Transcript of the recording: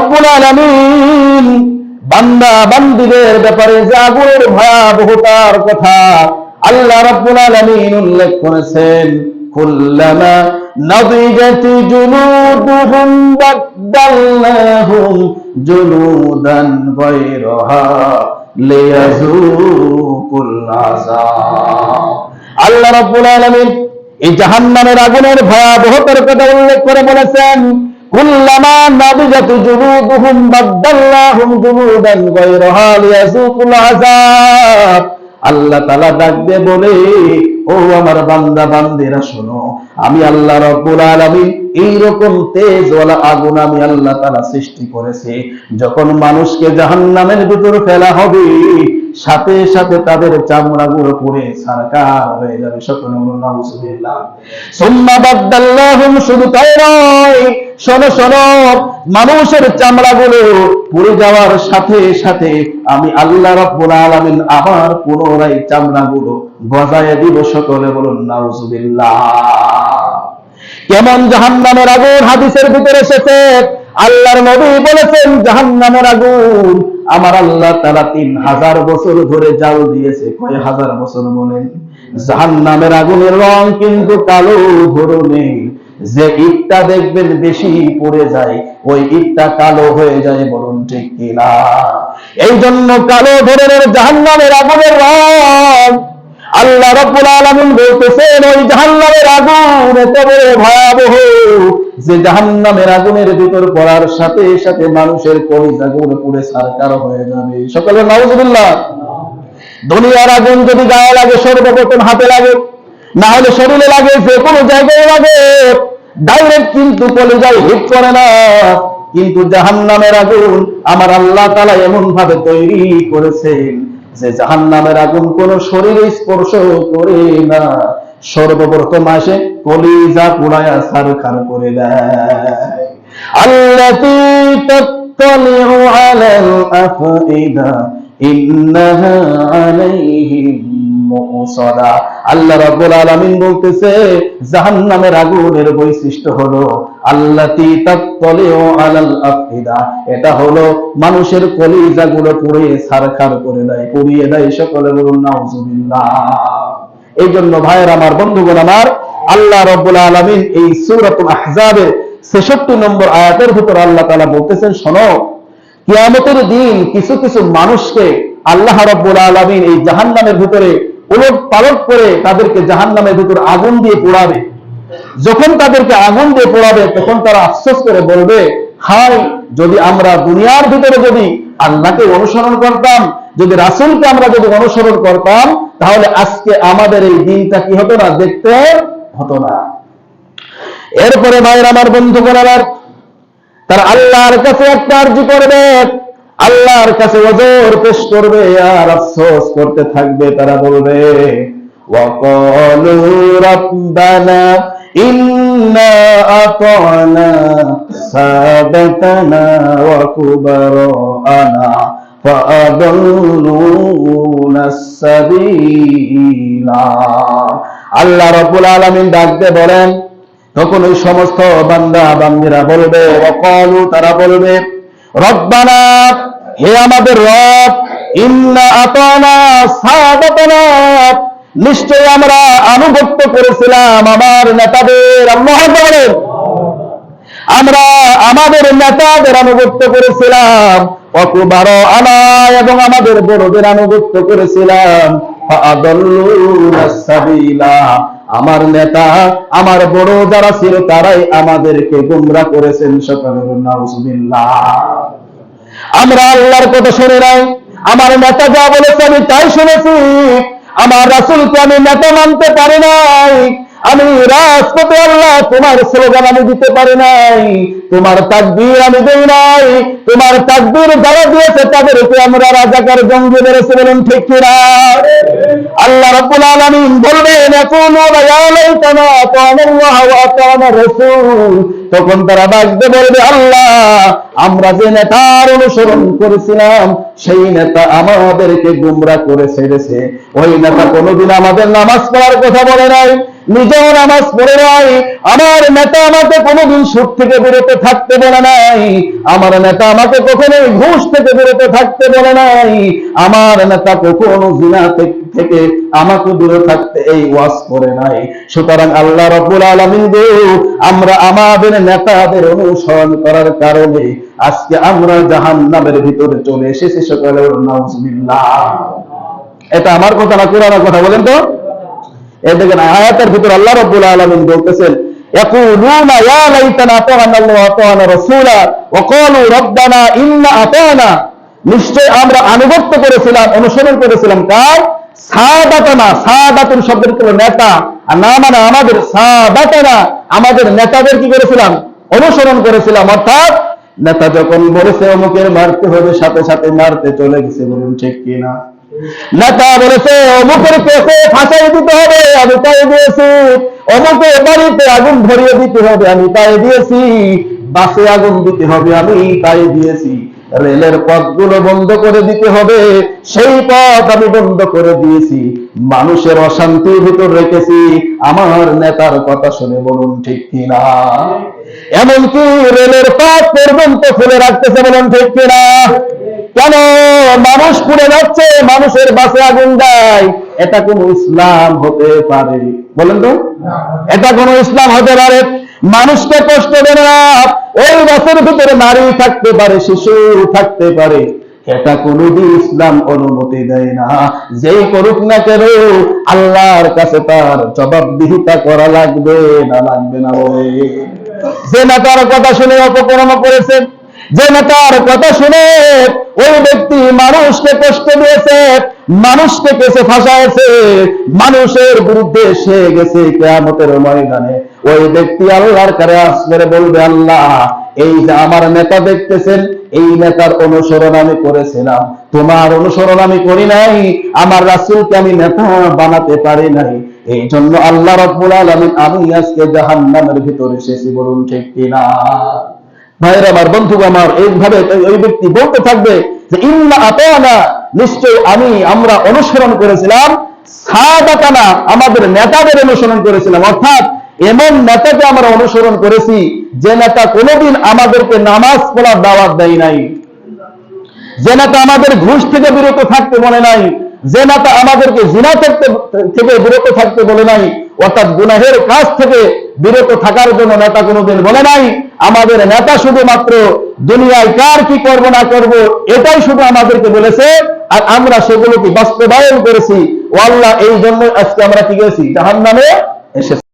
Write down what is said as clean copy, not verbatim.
রব্বুল আলামিন বান্দা বান্দীদের ব্যাপারে যে আগুনের ভয়াবহতার কথা আল্লাহ রাব্বুল আলামিন উল্লেখ করেছেন, কুল্লামা নাদিজাত জুলুদুহুম বাদদালনাহুম জুলুদান গায়রাহা লিয়াযুকুল আযাব। আল্লাহ রাব্বুল আলামিন এই জাহান্নামের আগুনের ভয়াবহতার কথা উল্লেখ করে বলেছেন, কুল্লামা নাদিজাত জুলুদুহুম বাদদালনাহুম জুলুদান গায়রাহা লিয়াযুকুল আযাব। আল্লাহ তাআলা ডাক দিয়ে বলে, ও আমার বান্দা বান্দিরা শোনো, আমি আল্লাহ রাব্বুল আলামিন এইরকম তেজওয়ালা আগুন আমি আল্লাহ তাআলা সৃষ্টি করেছি, যখন মানুষকে জাহান্নামের ভিতরে ফেলা হবে সাথে সাথে তাদের চামড়াগুলো পুড়ে ছারখার হয়ে যাবে। সকলে বলুন নাউযুবিল্লাহ। সুম্মা বাদদালনাহুম, শুধু তাই নয়, শোনো শোনো, মানুষের চামড়াগুলো পুড়ে যাওয়ার সাথে সাথে আমি আল্লাহ রাব্বুল আলামিন আবার পুনরায় চামড়াগুলো গজায় দিব। সকলে বলুন নাউযুবিল্লাহ। কেমন জাহান্নামের আগুন হাদিসের ভিতরে এসেছে, আল্লাহর নবী বলেছেন জাহান্নামের আগুন আমার আল্লাহ তাআলা 3000 বছর ধরে জাল দিয়েছে। কয় হাজার বছর বলেন? জাহান্নামের আগুনের রং কিন্তু কালো ধরনের, যে ইটটা দেখবেন বেশি পড়ে যায় ওই ইটটা কালো হয়ে যায়। বলুন ঠিক কিনা? এই জন্য কালো ধরনের জাহান্নামের আগুনের রং আল্লাহ রাব্বুল আলামিন বলতেছেন, ওই জাহান্নামের আগুন এত বড় ভয়াবহ যে জাহান্নামের আগুনের ভিতর পড়ার সাথে সাথে মানুষের কলিজাগুলো পুড়ে ছারখার হয়ে যাবে। সকলে নাউযুবিল্লাহ। দুনিয়ার আগুন যদি গায়ে লাগে সর্বপ্রথম হাতে লাগে, না হলে শরীরে লাগে, যে কোনো জায়গায় লাগে, ডাইরেক্ট কিন্তু কলিজায় হিট করে না। কিন্তু জাহান্নামের আগুন আমার আল্লাহ তাআলা এমন ভাবে তৈরি করেছেন যে জাহান্নামের আগুন কোন শরীরে স্পর্শ করে না, সর্বপ্রথম আসে কলিজা পুড়ায়া ছারখার করে দেয়। আল্লাতী তাত্তালিউ আলাল আফইদা ইন্নাহা আলাইহিম মুসাদা। আল্লাহ রাব্বুল আলামিন বলতেছে জাহান্নামের আগুনের বৈশিষ্ট্য হলো আল্লাতী তাত্তালিউ আলাল আফইদা, এটা হলো মানুষের কলিজাগুলো পুড়িয়ে ছারখার করে দেয়, পুড়িয়ে দেয়। সকলে বলুন নাউযুবিল্লাহ। এই জন্য ভাইয়ের আমার, বন্ধুগণ আমার, আল্লাহ রাব্বুল আলামিন এই সূরাতুল আহজাবের 66 নম্বর আয়াতের ভিতর আল্লাহ তাআলা বলতেছেন, শোনো, কিয়ামতের দিন কিছু কিছু মানুষকে আল্লাহ রাব্বুল আলামিন এই জাহান্নামের ভিতরে উলট পালট করে তাদেরকে জাহান্নামের ভিতর আগুন দিয়ে পোড়াবে। যখন তাদেরকে আগুন দিয়ে পোড়াবে তখন তারা আফসোস করে বলবে, হায়, যদি আমরা দুনিয়ার ভিতরে যদি আল্লাহকে অনুসরণ করতাম, যদি রাসূলকে আমরা যদি অনুসরণ করতাম, তাহলে আজকে আমাদের এই দিনটা কি হতো না, দেখতে হতো না। এরপরে ভাইয়ের আমার, বন্ধুগণ আমার, তারা আল্লাহর কাছে একটা আরজি করবে, আল্লাহর কাছে ওযর পেশ করবে আর আফসোস করতে থাকবে। তারা বলবে, ওয়াকালু রাব্বানা ইন্না আতানা সাদাতানা ওয়া কুবারানা ফাআদাল্লুনাস সাবিলা। আল্লাহ রাব্বুল আলামিন ডাক দিয়ে বলেন, তখন ওই সমস্ত বান্দা বান্দীরা বলবে, ওয়াকালু, তারা বলবে, রব্বানা, হে আমাদের রব, ইন্না আতানা সাদাতানা, নিশ্চয় আমরা আনুগত্য করেছিলাম আমার নেতাদের। আল্লাহু আকবার। আমরা আমাদের নেতাদের আনুগত্য করেছিলাম, ওয়াকুবারানা, এবং আমাদের বড়দের আনুগত্য করেছিলাম, ফাআদাল্লুনাস সাবিলা, আমার নেতা আমার বড় যারা ছিল তারাই আমাদেরকে গোমরা করেছেন। সকলে নাউযুবিল্লাহ। আমরা আল্লাহর কথা শুনে নাই, আমার নেতা যা বলেছে আমি তাই শুনেছি, আমার রাসূলকে আমি নেতা মানতে পারি নাই, আমি রাজপথে আল্লাহ তোমার স্লোগান আমি দিতে পারি নাই, তোমার তাকবীর আমি দেই নাই, তোমার তাকবীর যারা দিয়েছে তাদেরকে আমরা রাজাকার জঙ্গি মেরেছে। বলেন ঠিক কিনা? আল্লাহ রাব্বুল আলামিন বলবেন, ইয়াকুলুনা ইয়া লাইতানা আতানাল্লাহ ওয়া আতানা রাসূল, তখন তারা ডাকতে বলবে, আল্লাহ, আমরা যে নেতার অনুসরণ করেছিলাম সেই নেতা আমাদেরকে গোমরা করে ছেড়েছে। ওই নেতা কোনোদিন আমাদের নামাজ পড়ার কথা বলে নাই, নিজেও নামাজ পড়ে নাই, আমার নেতা আমাকে কোনোদিন সুদ থেকে বিরত থাকতে বলে নাই, আমার নেতা আমাকে কখনোই ঘুষ থেকে বিরত থাকতে বলে নাই, আমার নেতা কখনো জিনা থেকে আমাকে বিরত থাকতে এই ওয়াজ করে নাই। সুতরাং আল্লাহ রাব্বুল আলামিন গো, আমরা আমাদের নেতাদের অনুসরণ করার কারণে আজকে আমরা জাহান্নামের ভিতরে চলে এসেছি। সকলে নাউজুবিল্লাহ। এটা আমার কথা না কোরআনের কথা, বলেন তো? এই দেখেন আয়াতের ভিতর আল্লাহ রাব্বুল আলামিন বলতেছেন, ইয়াকুলুনা ইয়া লাইতানা আতা'না আল্লাহ ওয়া আতা'না রাসূলা ওয়া ক্বালু রাব্বানা ইন্না আতা'না, নিশ্চয় আমরা আনুগত্য করেছিলাম, অনুসরণ করেছিলাম কার? সাদাতানা। সাদাতুন শব্দের কি নেতা, আর না মানে আমাদের সাদাতানা, আমাদের নেতাদের কি করেছিলাম? অনুসরণ করেছিলাম। অর্থাৎ নেতা যখন বলেছে অমুকের মারতে হবে, সাথে সাথে মারতে চলে গেছে। বলুন ঠিক কিনা? নেতা বলেছে অমুকের কেসে ফাঁসাই দিতে হবে, আমি তাই দিয়েছি। অমুকের বাড়িতে আগুন ধরিয়ে দিতে হবে, আমি তাই দিয়েছি। বাসে আগুন দিতে হবে, আমি তাই দিয়েছি। রেলের পথগুলো বন্ধ করে দিতে হবে, সেই পথ আমি বন্ধ করে দিয়েছি। মানুষের অশান্তির ভিতর রেখেছি আমার নেতার কথা শুনে। বলুন ঠিক কিনা? এমনকি রেলের পথ পর্যন্ত খুলে রাখতেছে। বলুন ঠিক কিনা? কেন? মানুষ পুড়ে যাচ্ছে, মানুষের বাসে আগুন দেয়। এটা কোন ইসলাম হতে পারে? বলেন তো, এটা কোন ইসলাম হতে পারে? মানুষকে কষ্ট দেবে না, ওই বাসের ভিতরে নারী থাকতে পারে, শিশু থাকতে পারে, এটা কোনদিন ইসলাম অনুমতি দেয় না। যেই করুক না কেন আল্লাহর কাছে তার জবাবদিহিতা করা লাগবে না, লাগবে না? যে নেতার কথা শুনে অপকর্ম করেছেন, যে নেতার কথা শুনে ওই ব্যক্তি মানুষকে কষ্ট দিয়েছে, মানুষকে কেসে ফাঁসাইছে, মানুষের বিরুদ্ধে সে গেছে কিয়ামতের ময়দানে, ওই ব্যক্তি আল্লাহর কাছে আসলে বলবে, আল্লাহ এই যে আমার নেতা দেখতেছেন, এই নেতার অনুসরণ আমি করেছিলাম, তোমার অনুসরণ আমি করি নাই, আমার রাসূলকে আমি নেতা বানাতে পারি নাই, এই জন্য আল্লাহ রাব্বুল আলামিন আমি আজকে জাহান্নামের ভিতরে এসেছি। বলুন ঠিক কিনা? ভাইরা আমার, বন্ধু আমার, এইভাবে ওই ব্যক্তি বলতে থাকবে যে ইন্না আতা'না, নিশ্চয় আমরা অনুসরণ করেছিলাম, সাদাতানা, আমাদের নেতাদের অনুসরণ করেছিলাম। অর্থাৎ এমন নেতাকে আমরা অনুসরণ করেছি যে নেতা কোনোদিন আমাদেরকে নামাজ পড়ার দাওয়াত দেয় নাই, যে নেতা আমাদের ঘুষ থেকে বিরত থাকতে বলে নাই, যে নেতা আমাদেরকে জিনা থেকে বিরত থাকতে বলে নাই, অর্থাৎ গুনাহের কাজ থেকে বিরত থাকার জন্য নেতা কোনোদিন বলে নাই। আমাদের নেতা শুধুমাত্র দুনিয়ায় কার কি করব না করব এটাই শুধু আমাদেরকে বলেছে, আর আমরা সেগুলোকে বাস্তবায়ন করেছি। ও আল্লাহ, এই জন্য আজকে আমরা কি গেছি? জাহান্নামে এসেছি।